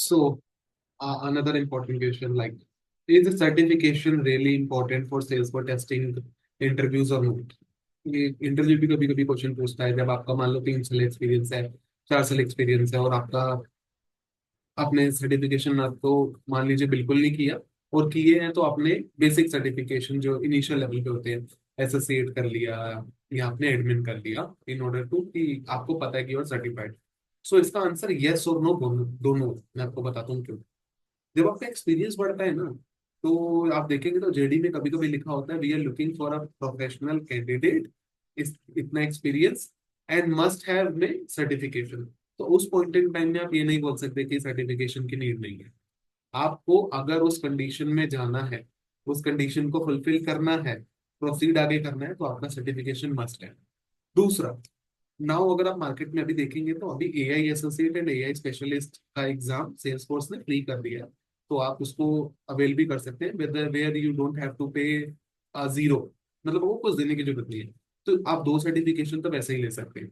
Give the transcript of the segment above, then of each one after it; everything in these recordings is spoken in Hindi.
So, another important question like, is the certification really important for sales for testing interviews or not? ये इंटरव्यू भी कभी कभी क्वेश्चन पूछता है जब आपका मान लो 3 साल एक्सपीरियंस है, 4 साल एक्सपीरियंस है और आपका आपने सर्टिफिकेशन आपको मान लीजिए बिल्कुल नहीं किया, और किए हैं तो आपने बेसिक सर्टिफिकेशन जो इनिशियल लेवल पे होते हैं एसोसिएट कर लिया या आपने एडमिन कर लिया इन ऑर्डर टू कि आपको पता है कि यू आर सर्टिफाइड। सो इसका आंसर यस और नो दोनों दोनों मैं आपको बताता हूँ क्यों। जब आपका एक्सपीरियंस बढ़ता है ना, तो आप देखेंगे तो जेडी में कभी कभी लिखा होता है we are looking for a professional candidate is इतना एक्सपीरियंस एंड मस्ट हैव में सर्टिफिकेशन। तो उस पॉइंट इन टाइम में आप ये नहीं बोल सकते कि सर्टिफिकेशन की नीड नहीं है। आपको अगर उस कंडीशन में जाना है, उस कंडीशन को फुलफिल करना है, प्रोसीड आगे करना है, तो आपका सर्टिफिकेशन मस्ट है। दूसरा, नाउ अगर आप मार्केट में अभी देखेंगे तो अभी AI associate and AI specialist का एग्जाम सेल्सफोर्स ने फ्री कर दिया है। तो आप उसको अवेल भी कर सकते हैं whether where you don't have to pay zero, मतलब वो कुछ देने की जरूरत नहीं है। तो आप 2 सर्टिफिकेशन तो वैसे ही ले सकते हैं।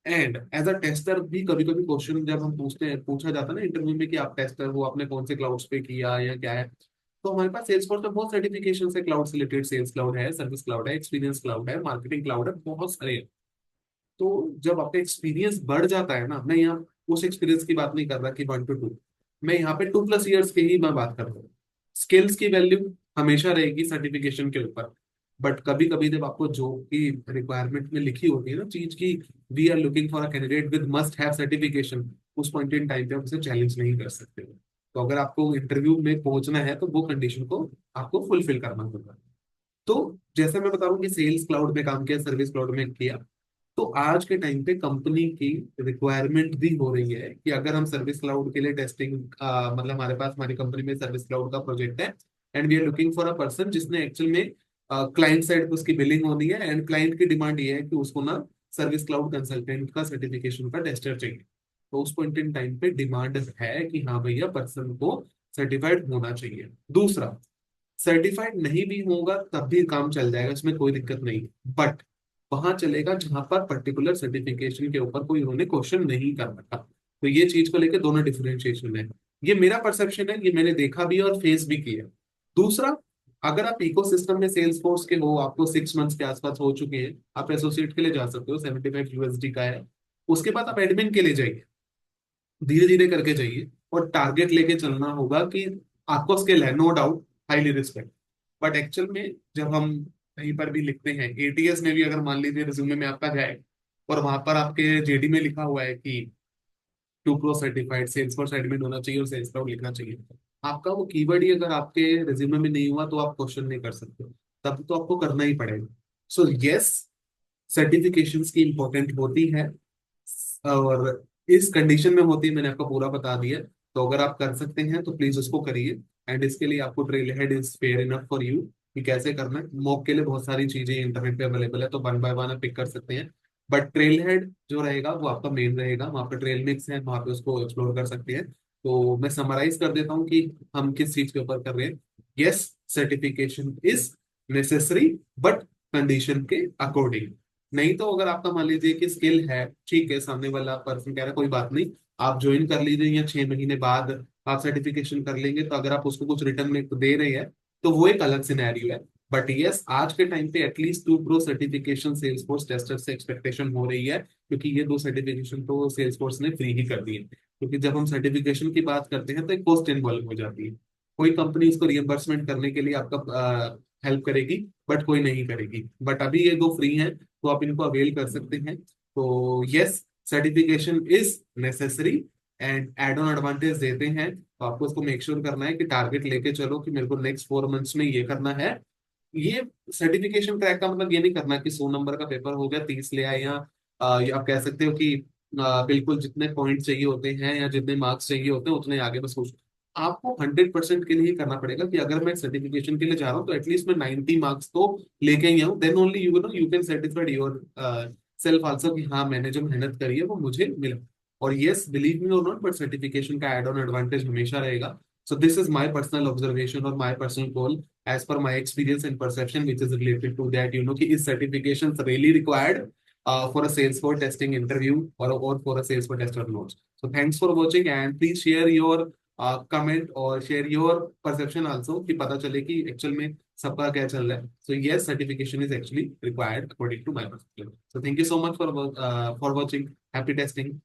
एंड एज अ टेस्टर भी कभी कभी क्वेश्चन जब हम पूछते हैं, पूछा जाता है ना इंटरव्यू में कि आप टेस्टर हो, आपने कौन से क्लाउड्स पे किया या क्या है, तो हमारे पास सेल्सफोर्स में बहुत सर्टिफिकेशन है। क्लाउड से रिलेटेड सेल्स क्लाउड है, सर्विस क्लाउड है, एक्सपीरियंस क्लाउड है, मार्केटिंग क्लाउड है, बहुत सारे हैं। तो जब आपका एक्सपीरियंस बढ़ जाता है ना, मैं यहाँ उस एक्सपीरियंस की बात नहीं कर रहा कि 1 to 2, मैं यहाँ पे 2+ ईयर्स की ही मैं बात कर रहा हूँ। स्किल्स की वैल्यू हमेशा रहेगी सर्टिफिकेशन के ऊपर। बट कभी कभी जब आपको जॉब की रिक्वायरमेंट में लिखी होती है ना चीज की, we are looking for a candidate with must have certification, उस पॉइंट इन टाइम पे आप उसे चैलेंज नहीं कर सकते हो। तो अगर आपको इंटरव्यू में पहुंचना है तो वो कंडीशन को आपको फुलफिल करना होगा। तो जैसे मैं बता रहा हूँ कि सेल्स क्लाउड में काम किया, सर्विस क्लाउड में किया, तो आज के टाइम पे कंपनी की रिक्वायरमेंट भी हो रही है कि अगर हम सर्विस क्लाउड के लिए टेस्टिंग, मतलब हमारे पास हमारी कंपनी में सर्विस क्लाउड का प्रोजेक्ट है and we are looking for a person जिसने एक्चुअल में क्लाइंट साइड पे उसकी बिलिंग होनी है एंड क्लाइंट की डिमांड ये है कि उसको ना सर्विस क्लाउड कंसल्टेंट का सर्टिफिकेशन का टेस्टर चाहिए। तो उस पॉइंट इन टाइम पे डिमांड है कि हाँ भैया पर्सन को सर्टिफाइड होना चाहिए। दूसरा, सर्टिफाइड नहीं भी होगा तब भी काम चल जाएगा, इसमें कोई दिक्कत नहीं। बट वहां चलेगा जहां पर पर्टिकुलर सर्टिफिकेशन के ऊपर कोई उन्होंने क्वेश्चन नहीं कर रखा। तो ये चीज को लेकर दोनों डिफरेंशिएशन है। ये मेरा परसेप्शन है, ये मैंने देखा भी और फेस भी किया। दूसरा, अगर आप इकोसिस्टम में सेल्स फोर्स के हो, आपको 6 मंथ्स के आसपास हो चुके हैं, आप एसोसिएट के लिए जा सकते हो, 75 USD का है। उसके बाद आप एडमिन के लिए जाइए, धीरे धीरे करके जाइए और टारगेट लेके चलना होगा कि आपको स्किल है, no doubt, highly respect. But actual में जब हम कहीं पर भी लिखते हैं, एटीएस में भी अगर मान लीजिए रिज्यूमे में आपका जाए और वहां पर आपके जेडी में लिखा हुआ है कि 2 pro certified Salesforce admin होना चाहिए और सेल्स क्लाउड लिखना चाहिए, आपका वो कीवर्ड ही अगर आपके रिज्यूमे में नहीं हुआ तो आप क्वेश्चन नहीं कर सकते, तब तो आपको करना ही पड़ेगा। सो यस, सर्टिफिकेशंस की इंपॉर्टेंट होती है और इस कंडीशन में होती है, मैंने आपको पूरा बता दिया। तो अगर आप कर सकते हैं तो प्लीज उसको करिए। एंड इसके लिए आपको trail head is fair enough for you कि कैसे करना है। मॉक के लिए बहुत सारी चीजें इंटरनेट पे अवेलेबल है, तो 1 by 1 आप पिक कर सकते हैं। बट ट्रेल हेड जो रहेगा वो आपका मेन रहेगा, वहाँ पे ट्रेल मिक्स है, वहाँ पे उसको एक्सप्लोर कर सकते हैं। तो मैं समराइज कर देता हूँ कि हम किस चीज के ऊपर कर रहे हैं। Yes, certification is necessary but condition के अकॉर्डिंग। नहीं तो अगर आपका मान लीजिए कि स्किल है, ठीक है, सामने वाला पर्सन कह रहा है कोई बात नहीं, आप ज्वाइन कर लीजिए या 6 महीने बाद आप सर्टिफिकेशन कर लेंगे, तो अगर आप उसको कुछ रिटर्न में दे रहे हैं तो वो एक अलग सिनेरियो है। बट यस, आज के टाइम पे at least 2 pro certification Salesforce tester से एक्सपेक्टेशन हो रही है, क्योंकि ये 2 सर्टिफिकेशन तो सेल्स फोर्स ने फ्री ही कर दी है। क्योंकि जब हम सर्टिफिकेशन की बात करते हैं तो एक कॉस्ट इन्वॉल्व हो जाती है। कोई कंपनी इसको रियम्बर्समेंट करने के लिए आपका हेल्प करेगी, बट कोई नहीं करेगी। बट अभी ये 2 फ्री हैं, तो आप इनको अवेल कर सकते हैं। तो yes, certification is necessary and add on advantage देते हैं। तो आपको उसको मेक श्योर करना है कि टारगेट लेके चलो कि मेरे को नेक्स्ट 4 मंथ्स में ये करना है। ये सर्टिफिकेशन क्रैक का मतलब ये नहीं करना कि 100 नंबर का पेपर हो गया 30 ले आए, या आप कह सकते हो कि बिल्कुल जितने पॉइंट चाहिए होते हैं या जितने मार्क्स चाहिए होते हैं उतने आगे बस कुछ। आपको 100% के लिए ही करना पड़ेगा कि अगर मैं सर्टिफिकेशन के लिए जा रहा हूँ तो एटलीस्ट मैं 90 मार्क्स तो लेके ही आऊँ, then only you can satisfied yourself also कि हाँ मैंने जो मेहनत करी है वो मुझे मिला। और yes, believe me or not, but certification का एड ऑन एडवांटेज हमेशा रहेगा। So this is my personal observation और my personal goal as per my experience and perception which is related to that, कि is certifications really required? for a Salesforce testing interview or for a Salesforce tester notes. So thanks for watching and please share your comment or share your perception also कि पता चले कि actual में सबका क्या चल रहा है. So yes, certification is actually required according to my perspective. So thank you so much for watching. Happy testing.